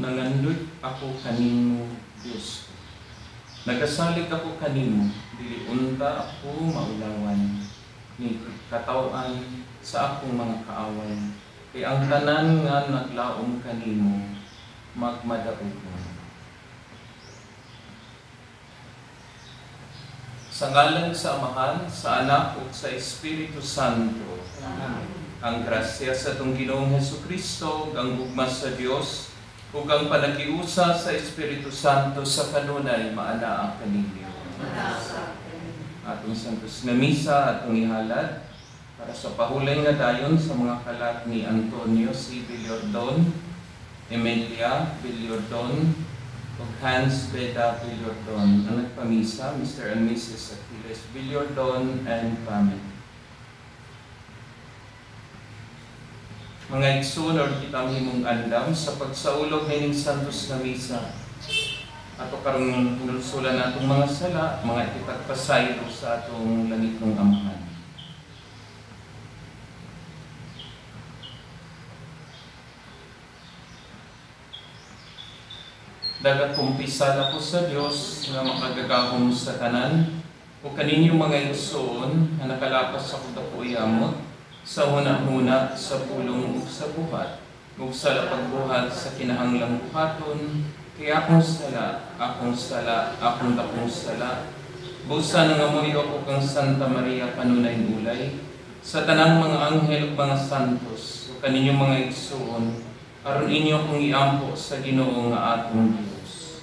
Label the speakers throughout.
Speaker 1: Nangandoy ako kanimo, Diyos. Nagasalig ako kanimo, dili unta ako maulawan, ni katawan sa akong mga kaaway. Kay ang tanan nga naglaom kanimo, magmadaog. Sa ngalan sa Amahan, sa Anak ug sa Espiritu Santo. Amen. Ang grasya sa atong Ginoong Hesukristo, ang gugma sa Dios, ug ang panagiusa sa Espiritu Santo sa kanunay maanaa kaninyo. Atong santos nga misa atong ihalad para sa pahulay nga dayon sa mga kalat ni Antonio C. Villordon, Emilia Villordon, ug Hans Beda Villordon. Ang nagpamisa, Mr. and Mrs. Achilles Villordon and family. Mga igsoon, or kita himong andam sa pagsaulog ng santos na misa. Ato karong hinulsulan natong mga sala, mga ipagpasaylo sa atong langit ng Amahan. Dagat kumpisala ko sa Dios nga makagagahom sa tanan, o kaninyong mga igsoon na nakalapas sa kudapoyamot, sa huna-huna, sa pulong ug sa buhat, ug sa lapagbuhat sa kinahanglang buhaton, kaya akong sala, akong dakong sala. Busa nga mo ako kang Santa Maria kanunay ulay, sa tanang mga anghel ug mga santos, ug kaninyong mga igsoon, aron inyo akong iampo sa Ginoo nga atong Dios.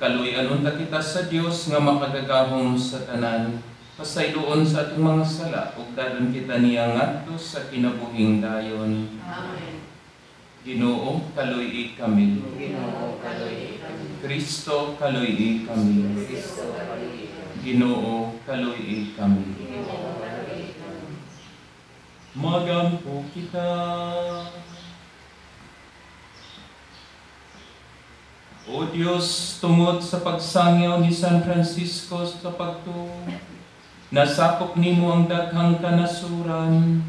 Speaker 1: Kaluy-anon ta kita sa Dios nga makagagahom sa tanan, pasayloon sa atong mga sala, ug dadon kita niya ngadto sa kinabuhing dayon. Amen. Ginoo, kaluy kami. Ginoo, kaluy kami. Kristo, kaluy kami. Kristo, kaluy kami. Ginoo, kaluy kami. Ginoo, kaluy kami. Magampo kita. O Diyos, tungod sa pagsangyaw ni San Francisco sa pagtuo, nasakop nimo ang daghang kanasuran.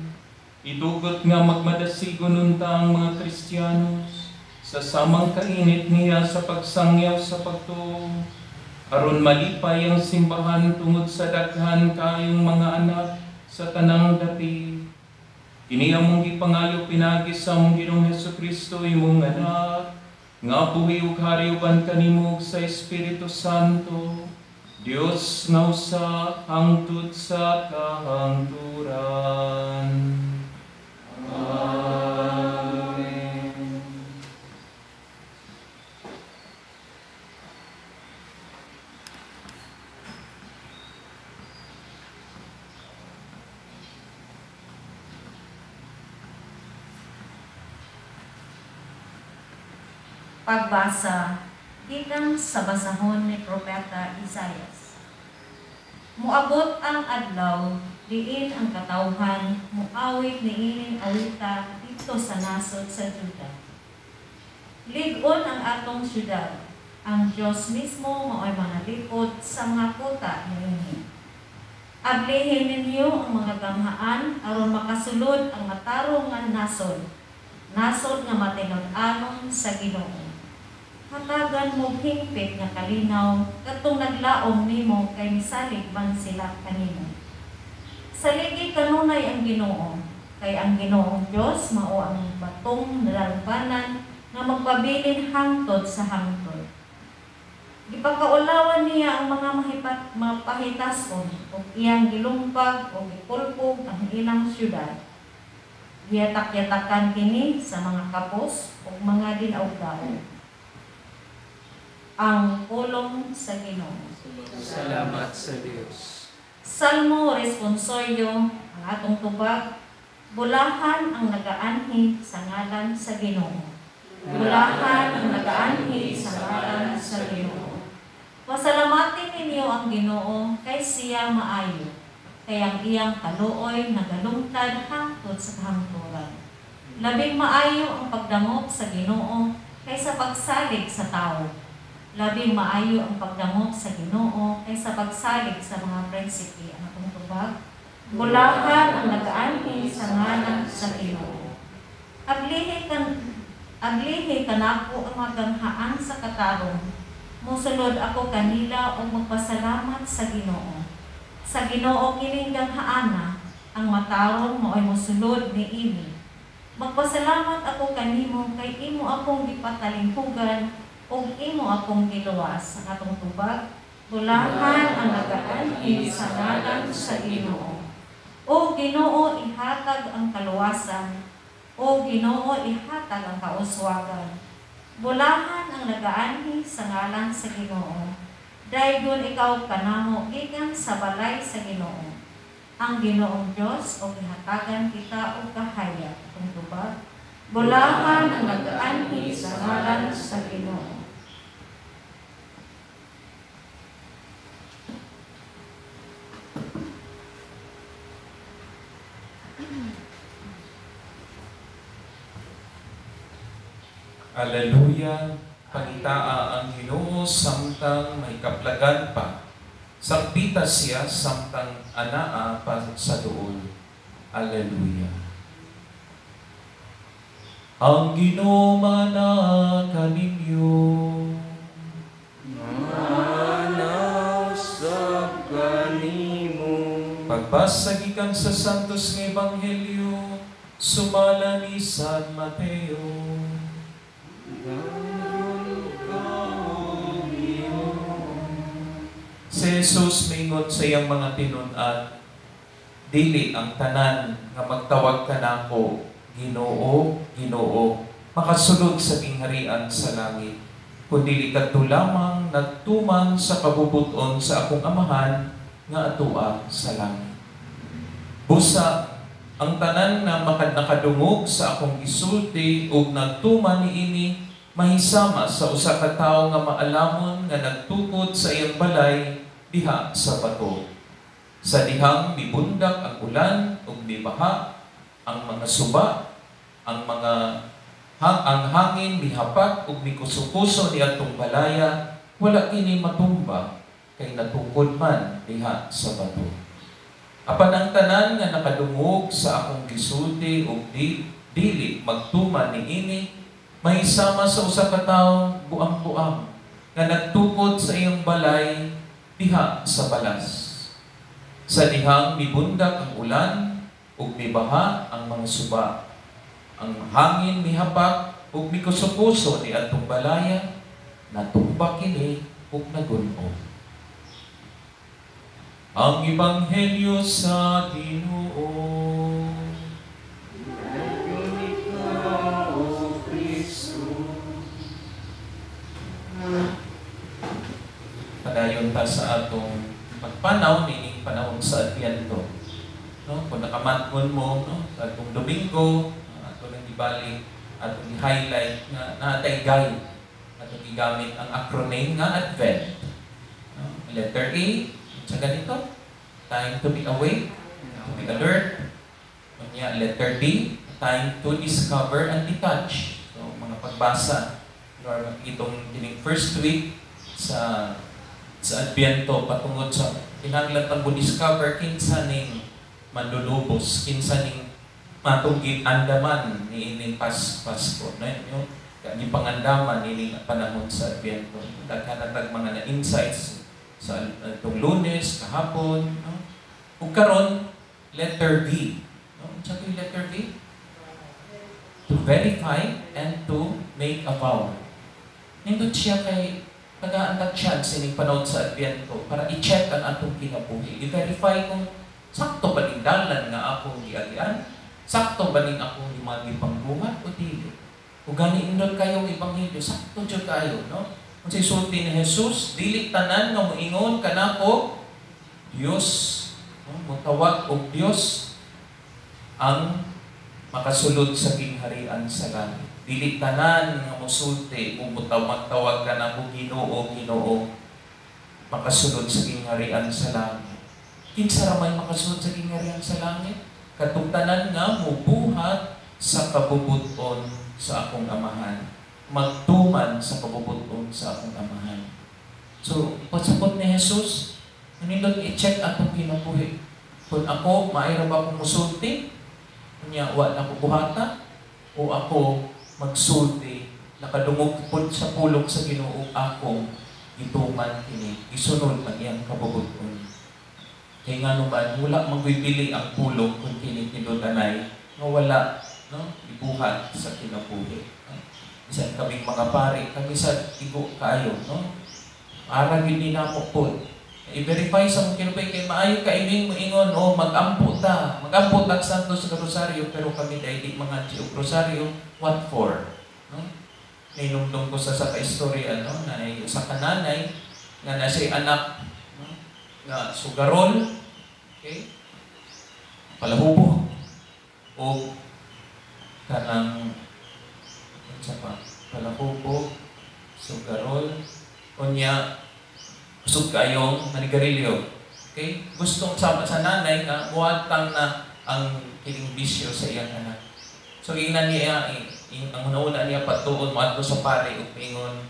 Speaker 1: Itugot nga magmadasigon unta ang mga Kristiyanos sa samang kainit niya sa pagsangyaw sa pagtuo, aron malipay ang simbahan tungod sa daghan kayong mga anak sa tanang dapit. Kini among gipangayo pinagi sa among Ginoong Hesukristo imong anak, nga buhi ug hariuban kanimo sa Espiritu Santo, Dios na usa hangtod sa kahangturan. Amen.
Speaker 2: Pagbasa gikan sa basahon ni Propeta Isaias. Muabot ang adlaw, diin ang katawhan, muawit niining awita dito sa nasod sa Juda. Ligon ang atong syudad, ang Diyos mismo mao'y manalipod sa mga kuta niini. Ablihin ninyo ang mga gamhaan aron makasulod ang matarong nga nasod nga matinag-anon sa Ginoo. Hatagan mo hingpit nga kalinaw, katong naglaom nimo kay misalig man sila kanimo. Saligi kanunay ang Ginoo, kay ang Ginoong Dios mao ang batong nalalbanan nga magpabilin hangtod sa hangtod. Gipakaulawan niya ang mga mapahitason ug iyang gilumpag o gipulpog ang ilang syudad. Giyatak-yatakan kini sa mga kapos ug mga dinaog-daog. Ang pulong sa Ginoo.
Speaker 1: Salamat sa Diyos.
Speaker 2: Salmo responsoryo, ang atong tubag, bulahan ang nagaanhi sa ngalan sa Ginoo. Bulahan ang nagaanhi sa ngalan sa Ginoo. Pasalamatin ninyo ang Ginoo kay siya maayo, kay ang iyang kaluoy nagalungtad hangtod sa kahangturan. Labing maayo ang pagdamop sa Ginoo kaysa pagsalig sa tao. Labing maayo ang pagdamop sa Ginoo kaysa pagsalig sa mga prinsipe. Ang atong tubag, bulahan ang nagaanhi sa ngalan sa Ginoo. Aglihi kanako ang maganghaan sa katarong. Musulod ako kanila o magpasalamat sa Ginoo. Sa Ginoo kining ganghaana, ang matarong mo ay musulod ni ini. Magpasalamat ako kanimo kay imo akong gipatalinghugan o imo akong giluwas. Ang atong tubag, bulahan ang nagaanhi sa ngalan sa Ginoo. O Ginoo, ihatag ang kaluwasan. O Ginoo, ihatag ang kauswagan. Bulahan ang nagaanhi sa ngalan sa Ginoo. Daygon ikaw kanamo gikan sa balay sa Ginoo. Ang Ginoong Dios o gihatagan kita og kahayag. Ang tubag, bulahan ang nagaanhi sa ngalan sa Ginoo.
Speaker 1: Alleluia, pangitaa ang Ginoo samtang may kaplagan pa. Sakpita siya samtang anaa pa sa duol. Alleluia. Ang Ginoo mana kaninyo.
Speaker 3: Manaw sa kanimo.
Speaker 1: Pagbasa gikan sa Santos nga Ebanghelyo, sumala ni San Mateo. Si Jesus mingon sa iyang mga tinun-an, dili ang tanan nga magtawag ka nako, Ginoo, Ginoo, makasulod sa tingharian sa langit. Kundi kadto lamang nagtuman sa kabubuton sa akong amahan nga atua sa langit. Busa ang tanan nga nakadungog sa akong gisulti ug nagtuman niini mahisama sa usa ka tawo nga maalamon nga nagtukod sa iyang balay diha sa bato. Sa dihang mibundak ang ulan ug mibaha ang mga suba, ang hangin mihapak ug mikuso-kuso ni atong balaya, wala kini matumba kay natukod man diha sa bato. Apan ang tanan nga nakadungog sa akong gisulti ug dili magtuman niini mahisama sa usa ka tawo buang-buang nga nagtukod sa iyong balay diha sa balas. Sa dihang mibundak ang ulan ug mibaha ang mga suba, ang hangin mihapak ug mikuso-kuso ni atong balaya, natumba kini ug nagun-o. Ang Ebanghelyo sa Ginoo. Padayon ta sa atong pagpanaw nining panahon sa Advento. No, kung nakamatgon mo no, sa atong Domingo, ato lang ibalik, atong i-highlight na natay guide, atong igamit ang acronym nga Advent. No, letter A, sa ganito, time to be awake, to be alert. Kanya, letter D, time to discover and detach. So, mga pagbasa, itong first week sa Advento patungod sa kinahanglan tang discover kinsa ning manlulubos, kinsa ning matunggit andaman ni ining Pasko no yung pangandaman ni panahon sa Advento. Daghan mga na insights sa itong Lunes kahapon no. Ug karon letter B no, sa yung letter B, to verify and to make a vow. Nindot siya kay tagaan na chance sining panahon sa Advento para i-check ang atong kinabuhi. I-verify kung sakto ba ning dalan nga akong giagian? Sakto ba ning akong limagi pangbuhat o dili? Kung ganiindot kayong Ebanghelyo, sakto dyan kayo, no? Kung sa isulti ni Jesus, dili tanan nga moingon kanako, Diyos, no? Mutawag og Diyos ang makasulod sa gingharian sa langit. Dili tanan nga mosulti o magtawag ka na Ginoo, Ginoo, makasulod sa gingharian sa langit. Kinsa ra may makasulod sa gingharian sa langit? Katungtanan nga mubuhat sa kabubuton sa akong amahan. Magtuman sa kabubuton sa akong amahan. So, pasabot ni Jesus, nindot i-check atong kinabuhi. Kung ako, maayra ba akong musulti? Kunya, wala ko buhata? O ako magsulti, nakadungog po sa pulong sa Ginoo akong ituman kini, isunod ang iyang kabubuton. Kaya nga naman, wala magbibili ang pulong kung kinikinutanay nga wala, no, ibuhat sa kinabuhi. Bisan kaming mga pari, kami sa igo kayo, no? Para yun din ako po. I-verify sa mga kinubay kay maayo kaiming moingon, o mag-ampo ta Santo sa Rosaryo, pero kami dahil di mga Gio Rosaryo, what for? No? Nainumdum ko sa ka-istorya, no? Na sa kananay, nga na siya anak, no? Nga sugarol, okay? Palahubo, o kanang palahubo, sugarol, o niya, usog kayong manigarilyo. Okay? Gustong sama sa nanay nga muwatang na ang kining bisyo sa iyang anak. So, ingnan niya, ang una niya patuon, maadto sa pare, upingon,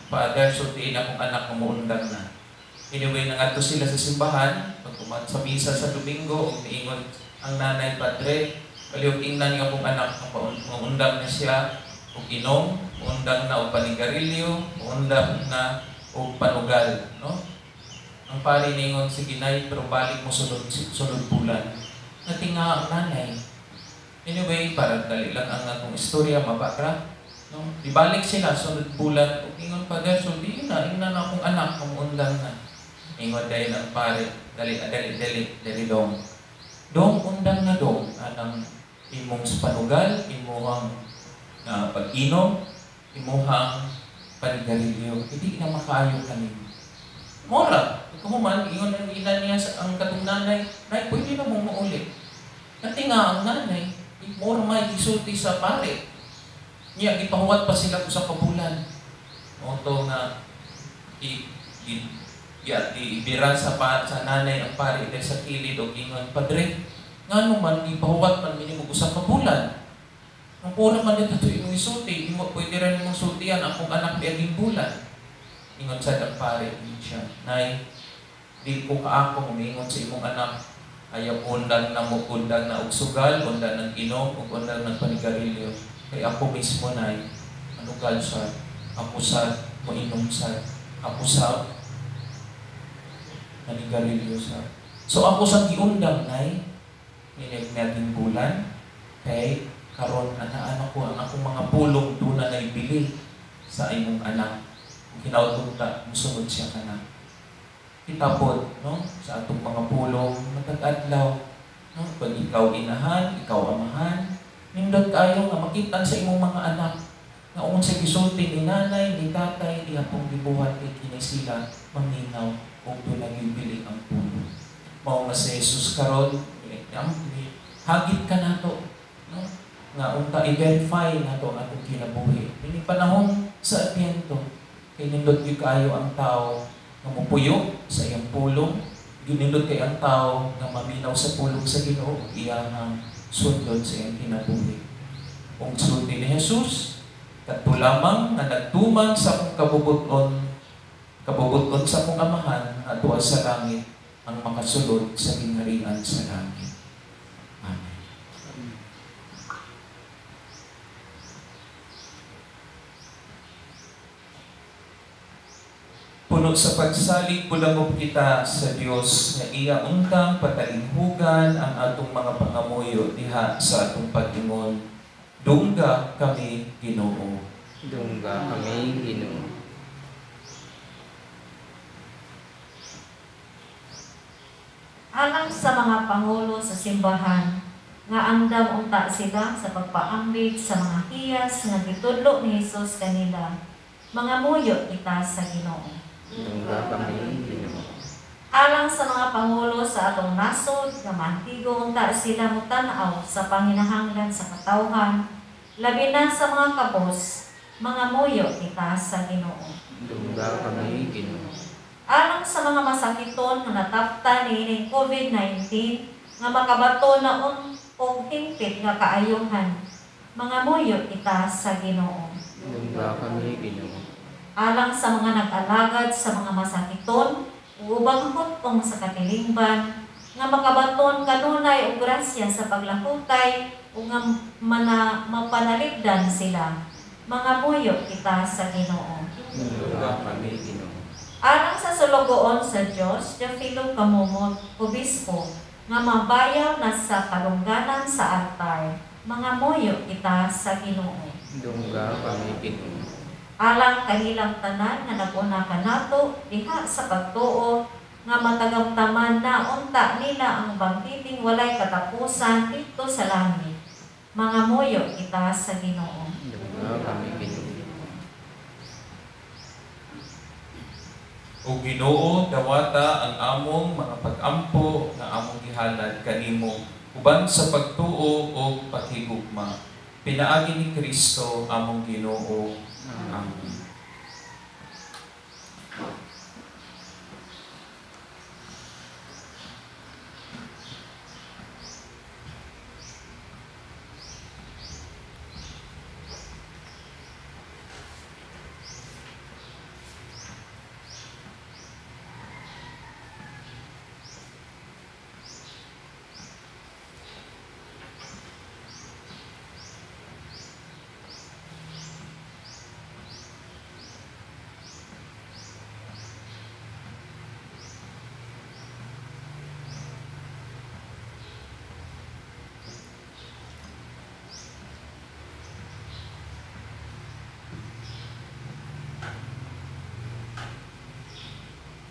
Speaker 1: Father, sultiin akong anak na muundang na. Anyway, nangadto sila sa simbahan, pagkumat sa misa sa Domingo, upingon ang nanay, Padre, kaliw ingnan niya akong anak na muundang na siya, o inom, muundang na o panigarilyo, muundang na o panugal, no? Ang pari ningon, sige nay, pero balik mo sunod bulan. Natinga ang nanay. Anyway, para dali lang ang atong istorya, mabakra, no? Ibalik sila sunod bulan, o ingon, Father, so di na, ingnan akong anak, kumuundang na. Ingon dahil ang pari, dali dong. Dong, undang na dong, anang imong panugal, imuhang pag-inom, imuhang panigarilyo, hindi na makaayo kanino. Mora, kuman, iyon ang ina niya sa ang katong nanay, nay, pwede na mong maulit. Natinga ang nanay, mora may isulti sa pare. Niya, ipahuwat pa sila sa kabulan. Oto na ibira sa nanay ang pare dahil sa kilid o ingon, Padre, nga naman, ipahuwat man minimum sa kabulan. Ang pura man dito imong isulti, pwede rin imong sultihan akong anak di aging bulan. Ingon sa pare siya, Nay, di ko kaako umingon sa imong anak, ayaw undan na mo, undan na og sugal, undan ng inom, ug undan ng panigarilyo. Kay ako mismo, Nay, anugal sa, ako sa, moinom sa, ako sa, panigarilyo sa. So ako sa giundang, Nay, naging bulan, kay karon anaan ako ang akong mga pulong doon na naibili sa imong anak. Kinautong ta, musunod siya ka na. Kitapod, no? Sa atong mga pulong, matag-adlaw, no? Pag ikaw inahan, ikaw amahan, nindot kayo nga makitan sa imong mga anak na ungon sa gisulti ni nanay, ni tatay, di akong gibuhat kay kinay sila, maminaw, kung doon nagibili ang pulong. Mao nga si Jesus karon, hagit ka na to, no? Nga unta i-verify na to ang atong kinabuhi. Ini panahon sa Advento, kay nindot gyud kayo ang tao nga mupuyo sa iyang pulong, ginindot kay ang tao nga maminaw sa pulong sa Ginoo, iyang sundot sa iyang kinabuhi. Kung sulti ni Jesus, kadto lamang nga nagtuman sa akong kabubuton sa akong amahan nga tuwa sa langit ang makasulod sa gingharian sa langit. Amen. Puno sa pagsalig, bulangop kita sa Dios nga iya untang patalinghugan ang atong mga pangamuyo diha sa atong pag-ingon. Dungga kami, Ginoo.
Speaker 3: Dungga kami, Ginoo.
Speaker 2: alang sa mga pangulo sa simbahan, nga andam unta sila sa pagpaambit sa mga hiyas nga gitudlo ni Hesus kanila. Mga muyo kita sa Ginoo.
Speaker 3: Dungga kami, Ginoo.
Speaker 2: Alang sa mga pangulo sa atong nasod, nga mantigo unta sila mutanaw sa panginahanglan sa katawhan, labi na sa mga kabos, mga muyo kita sa Ginoo.
Speaker 3: Dungga kami, Ginoo.
Speaker 2: Alang sa mga masakiton nga natapta ni COVID-19, nga makabato na og hingpit nga kaayuhan, mga muyo kita sa Ginoo.
Speaker 3: Dungga kami, Ginoo.
Speaker 2: Alang sa mga nag-alagad sa mga masakiton, ubang hutong sa katilingban, nga makabaton kanunay og grasya sa paglahutay o nga mapanaligdan sila, mga muyo kita sa Ginoo.
Speaker 3: Dungga kami, Ginoo.
Speaker 2: Alang sa sulugoon sa Dios, Teofilo Kamumot, Obispo, nga mabayaw na sa kalungganan sa altar, mga muyo kita sa Ginoo.
Speaker 3: Dungga kami, Ginoo.
Speaker 2: Alang kanilang tanan nga naguna kanato diha sa pagtuo, nga matagamtaman na unta nila ang bangkiting walay katapusan dito sa langit, mga muyo kita sa Ginoo.
Speaker 3: Dungga kami, Ginoo.
Speaker 1: O Ginoo, dawata ang among mga pag-ampo nga among gihalad kanimo uban sa pagtuo o paghigugma. Pinaagi ni Kristo among Ginoo. Amen.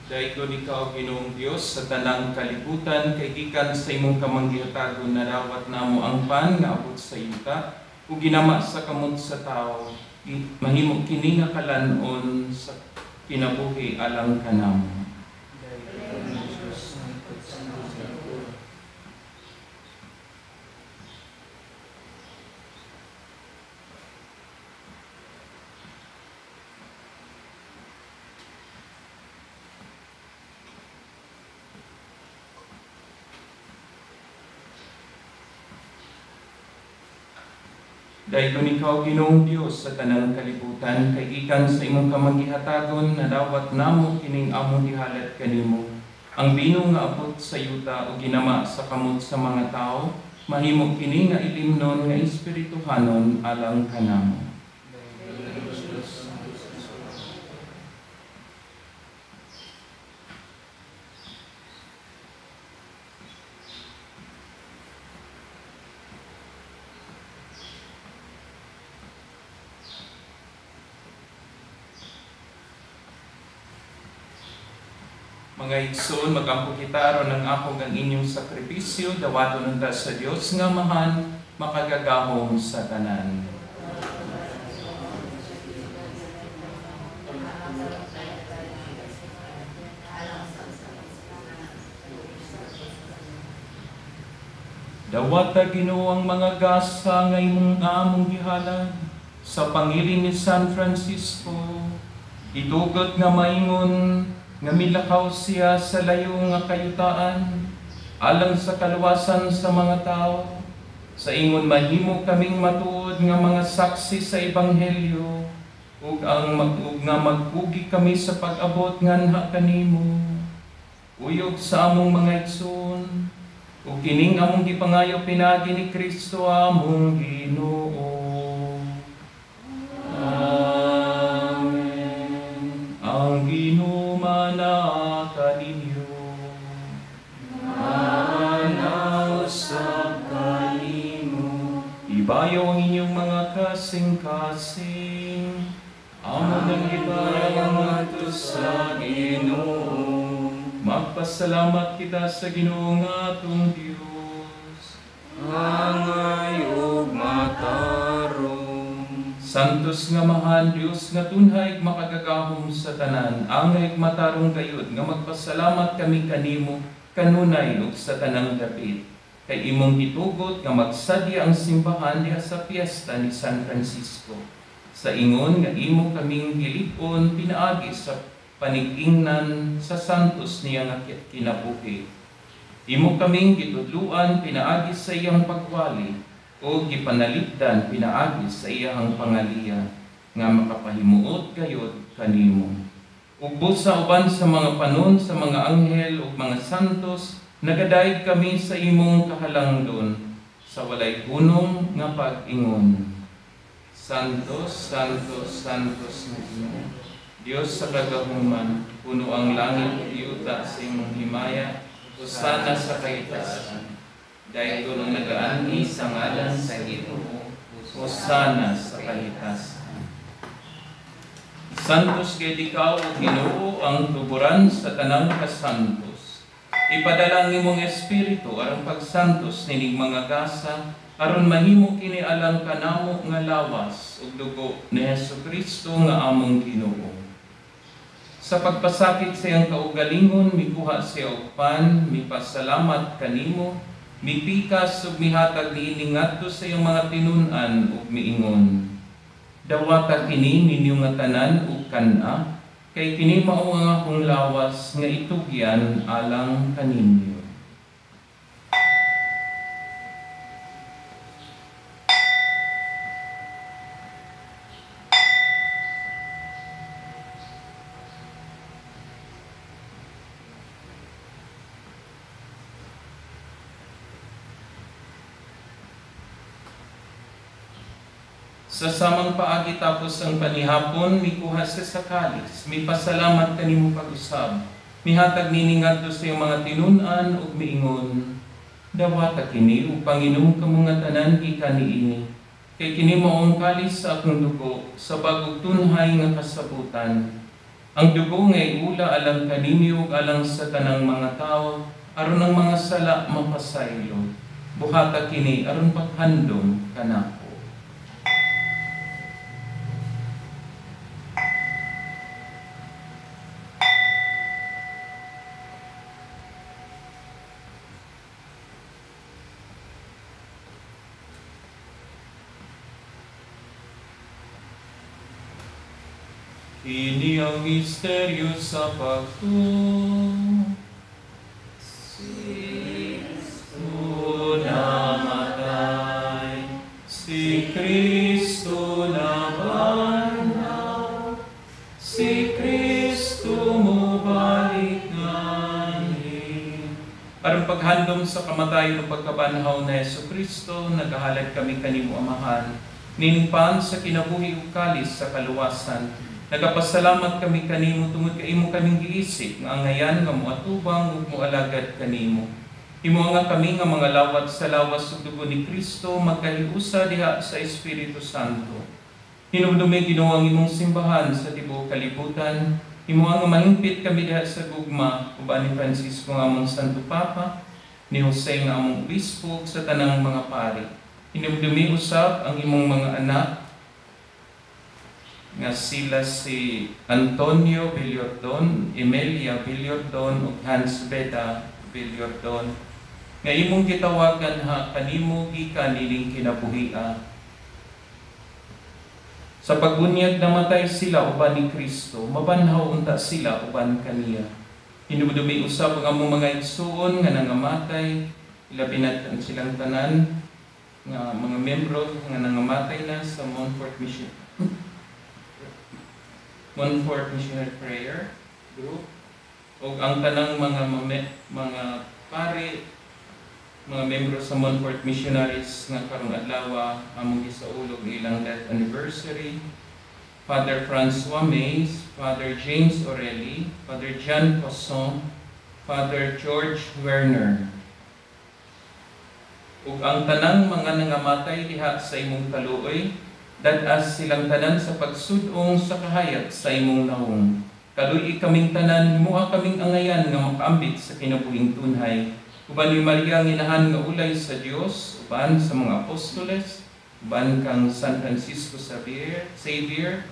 Speaker 1: Dayon ikaw, Ginoong Dios, sa tanang kalibutan, kay gikan sa imong kamanggihatagon na dawat namo ang pan nga abot sa yuta, ug ginama sa kamot sa tao, mahimo kini nga kalanon sa kinabuhi alang kanamo. Dayon ikaw, Ginoong Dios, sa tanang kalibutan, kay gikan sa imong kamanggihatagon na dawat namo kining among gihalat kanimo. Ang bino nga abot sa yuta o ginama sa kamot sa mga tao, mahimo kini nga ilimnon nga espirituhanon alang kanamo. Mga igsoon, magampo kita aron ang akong ang inyong sakripisyo, dawaton unta sa Dios nga mahan, makagagahom sa tanan. Dawata Ginoo ang mga gasa nga imong among gihalad sa pangiling ni San Francisco, itugot nga maingon nga milakaw siya sa layo nga kayutaan, alang sa kaluwasan sa mga tao, sa ingon mahimo kaming matuod nga mga saksi sa Ebanghelyo, ug nga magpugi kami sa pag-abot nganha kanimo. Uyog sa among mga igsoon, ug kining among gipangayo pinagi ni Kristo among Ginoo. Amen. Ang Ginoo manaka ninyo.
Speaker 3: Manawsab kanimo.
Speaker 1: Ibayaw ang inyong mga kasing-kasing. Amo nang ibayaw
Speaker 3: Ibayang ato sa Ginoo.
Speaker 1: Magpasalamat kita sa Ginoo nga atong Dios.
Speaker 3: Angay ug matarong.
Speaker 1: Santos nga mahan Dios nga tunhay makagagahom sa tanan, angay matarong gayud nga magpasalamat kami kanimo kanunay ug sa tanang dapit. Kay imong gitugot nga magsadya ang simbahan diha sa piyesta ni San Francisco. Sa ingon nga imo kaming gilipon pinaagi sa panig-ingnan sa santos niya nga kinabuhi. Imo kaming gitudluan pinaagi sa iyang pagwali o gipanaligdan pinaagi sa iyang pangaliya nga makapahimuot gayud kanimo. Ug busa uban sa mga panon sa mga anghel ug mga santos, nagadayeg kami sa imong kahalangdon sa walay hunong nga pag-ingon. Santos, Santos, Santos na Ginoo, Dios sa kagahuman, puno ang langit ug yuta sa imong himaya, hosana sa kaitasan. Dahil ang nagaani sa ngalan sa Ginoo, hosana sa kaitasan. Santos kay ikaw o Ginoo ang tuburan sa tanang kasantos. Ipadala ang imong espiritu aron pagsantos nining mga gasa aron mahimo kini alang kanamo nga lawas ug dugo ni Hesukristo nga among Ginoo. Sa pagpasakit sa iyang kaugalingon mikuha siya og pan, mipasalamat kanimo, mipikas ug mihatag niini ngadto sa iyong mga tinun-an ug miingon. Dawata kini ninyo nga tanan ug kana, kay kini mao nga akong lawas nga itugyan alang kaninyo. Sa samang paagi tapos ang panihapon, mikuha sa kalis, mipasalamat kanimo pag-usab, mihatag nini ngadto sa iyong mga tinun-an ug miingon. Dawata kini upang inom kamo nga tanan gikan niini, kay kini mao ang kalis sa akong dugo sa bag-ong tunhay nga kasabutan. Ang dugo nga iula alang kanimo ug alang sa tanang mga tawo, aron ang mga sala mapasaylo. Buhata kini aron paghandom kanako. Kini ang misteryo sa pagto. Si Kristo namatay, si Kristo nabanhaw, si Kristo mubalik ngayon. Aron paghandom sa kamatayon ng pagkabanhaw na Hesukristo, nagahalad kami kanimo Amahan, ninpan sa kinabuhi ug kalis sa kaluwasan. Nagapasalamat kami kanimo tungod kay imo kaming giisip nga angayan nga moatubang ug moalagad kanimo. Imo nga kami nga mga lawat sa lawas ug dugo ni Kristo magkahiusa diha sa Espiritu Santo. Hinumdumi Ginoo ang imong simbahan sa tibuok kalibutan. Imo nga mahimpit kami diha sa gugma uban ni Francisco nga among Santo Papa, ni Jose nga among obispo sa tanang mga pari. Hinumdumi usab ang imong mga anak nga sila si Antonio Villordon, Emilia Villordon ug Hans Beda Villordon nga imong gitawagan ha kanimo gikan nining kinabuhia. Sa pagbunyag namatay sila uban ni Kristo, mabanhaw unta sila uban kaniya. Hinumdumi usab ang among mga igsuon nga nangamatay, ilabi na silang tanan nga mga membro nga nangamatay na sa Montfort Missionary Prayer Group o ang tanang mga pari, mga membro sa Montfort Missionaries nga karong adlaw among gisaulog ilang death anniversary. Father Francois Mays, Father James Orelli, Father John Posson, Father George Werner. Ug ang tanang mga nangamatay diha sa imong kaluoy, dadas silang tanan sa pagsudong sa kahayag sa imong naong. Kaluy kaming tanan, himuha kaming angayan nga makaambit sa kinabuhing tunhay. Uban ni Maria ang inahan nga ulay sa Dios, uban sa mga apostoles, uban kang San Francisco Xavier,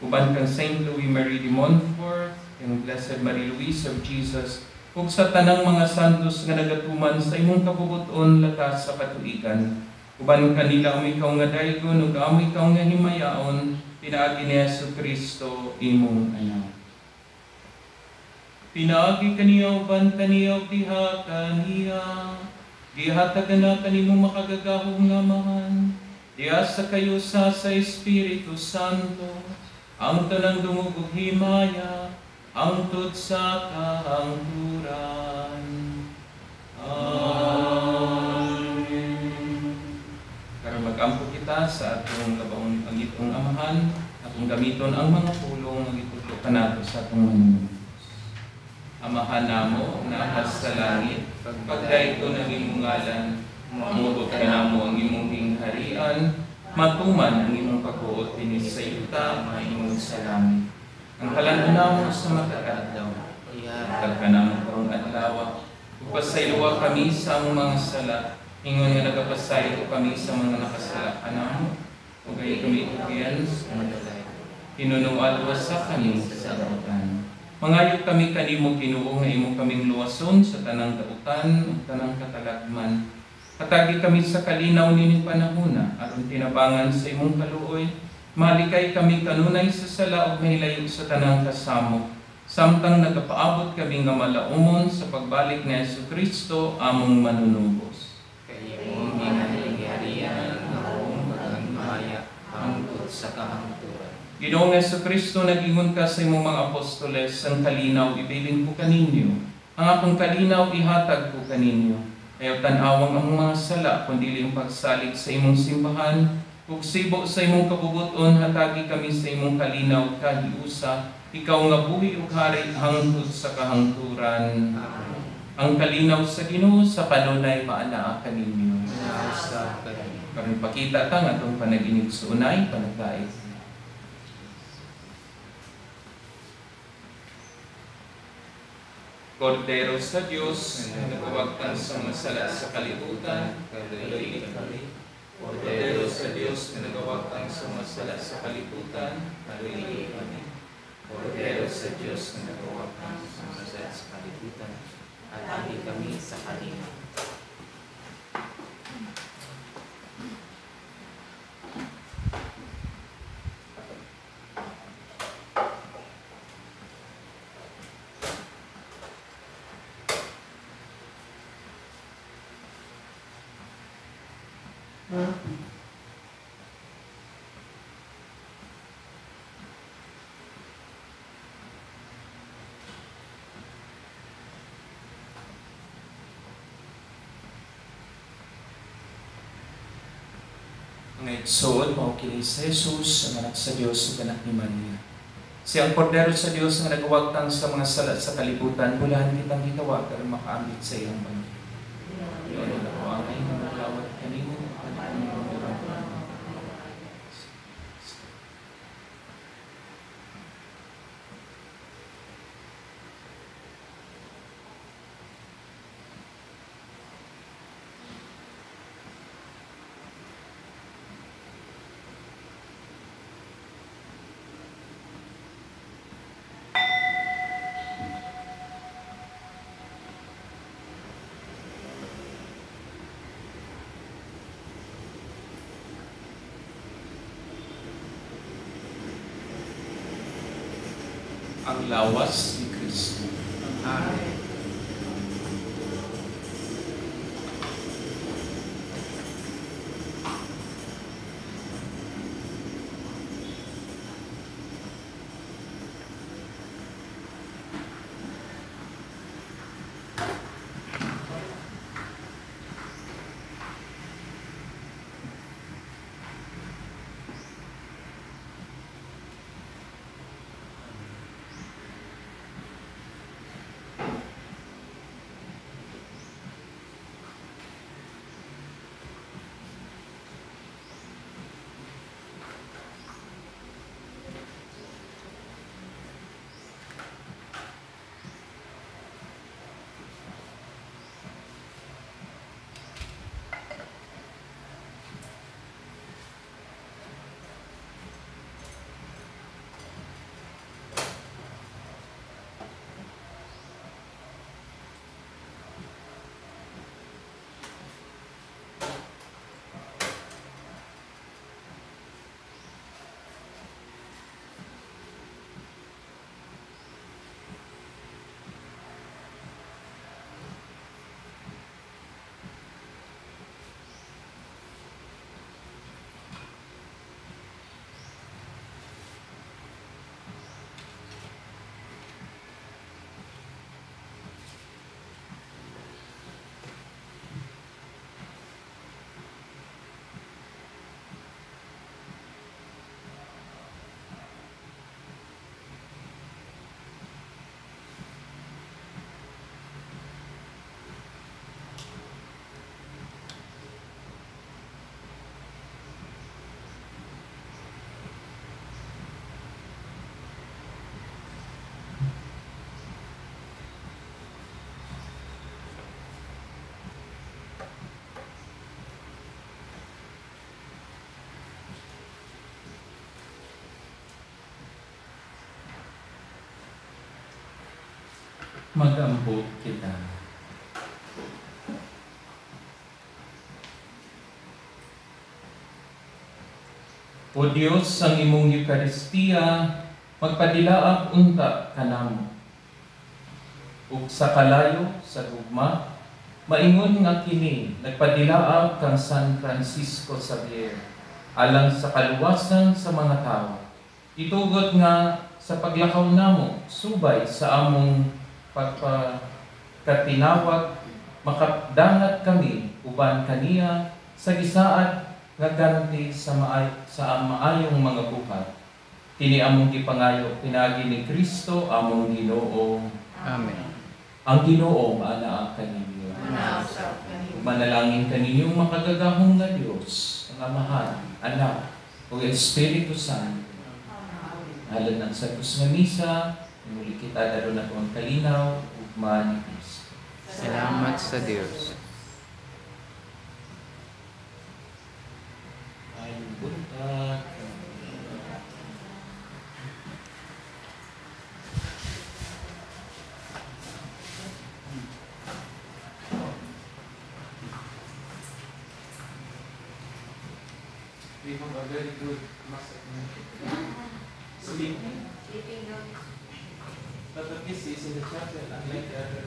Speaker 1: uban kang Saint Louis Marie de Montfort, kang Blessed Marie Louise of Jesus, ug sa tanang mga santos nga nagatuman sa imong kabubuton latas sa katuigan. Uban kanila ikaw nga daygon ug amo ikaw nga himayaon, pinaagi ni Jesucristo imong anak. Pinaagi kaniya uban kaniya diha kaniya, gihatagan na kanimo makagagahong nga mahan, diha sa kayo sa Espiritu Santo, ang tanang dumugog himaya, ang tod sa kahangturan. Amen. Para mag-ampo kita sa atong labaong ang itong amahan, atong gamiton ang mga pulong ang itutlo kanato sa atong manunod. Amahan namo na sa langit, pagdayto ng imong ngalan, mabot ka namo ang imong hingharian, matuman ang imong pagbuot dinhi sa yuta, mahimong sa langit. Ang kalan namo sa matag-adlaw, ihatag ka namo karong adlaw, ugpasaylowa kami sa among mga sala, ingon nga nagapasaylo kami sa mga nakasala kanamo, ug ay kami itugian sa madalay. Hinunuan sa kami sa dautan. Mangayo kami kanimo Ginoo nga imo kaming luwason sa tanang dautan ug tanang katalagman. Katagi kami sa kalinaw nining panahona aron tinabangan sa imong kaluoy. Malikay kami kanunay sa sala ug mahilayo sa tanang kasamo. Samtang nagapaabot kami nga malaumon sa pagbalik ni Jesucristo among manunubos.
Speaker 3: Kay imong ginaharian nga akong pagmaya hangtod sa kahangturan.
Speaker 1: Ginoong Jesucristo, nag-ingon ka sa imong mga apostoles, ang kalinaw ibilin ko kaninyo. Ang akong kalinaw ihatag ko kaninyo. Ayaw tanawang ang mga sala, kundi ang pagsalig sa imong simbahan, ug sibo sa imong kabubuton, hatagi kami sa imong kalinaw kahiusa, ikaw nga buhi ug hari hangtod sa kahangturan. Ang kalinaw sa Ginoo sa kanunay maanaa kaninyo. Karon pakita ta nga atong panaginip sa unay panagdait. Kordero sa Diyos, na nagawagtan sa masala sa kalibutan, kaluigit kami. Kordero sa Diyos, na nagawagtan sa masala sa kalibutan, kaluigit kami.
Speaker 3: Kordero sa Diyos na nagawagtan sa masala sa kalibutan, atagi kami sa kalinaw.
Speaker 1: Ang igsoon, maukinig sa Jesus, ang anak sa Diyos, ang anak ni Maria. Siyang Kordero sa Diyos nga nagawagtang sa mga sala sa kalibutan, bulahan kitang gitawag para makaambit sa iyong banyo. Iyon ang ako ang ay namalawat kanino, at ang murang ang lawas ni Kristo.
Speaker 3: Amen.
Speaker 1: Mag-ambot kita. O Diyos, ang imong Eukaristiya, magpadilaab unta kanamo. Ug sa kalayo, sa gugma, maingon nga kini, nagpadilaab kang San Francisco Xavier, alang sa kaluwasan sa mga tao. Itugod nga sa paglakaw namo, subay sa among pagpakatinawag, makapdangat kami, uban kaniya, sa gisaad nga ganti sa maayong mga buhat. Kini among gipangayo pinagi ni Kristo among Ginoo.
Speaker 3: Amen.
Speaker 1: Ang Ginoo maanaa kaninyo. Manalangin kaninyong makagagahong nga Dios, ang Amahan, Anak, o Espiritu Santo. Alam ng Santos nga Misa, muli kita daron na ang kalinaw, ugma ni Kristo.
Speaker 3: Salamat sa Diyos.
Speaker 1: Ay, buntag. We have a very good master. Sleeping. But at least is in the chapel, unlike the other.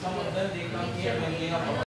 Speaker 1: Some of them, they come here when they have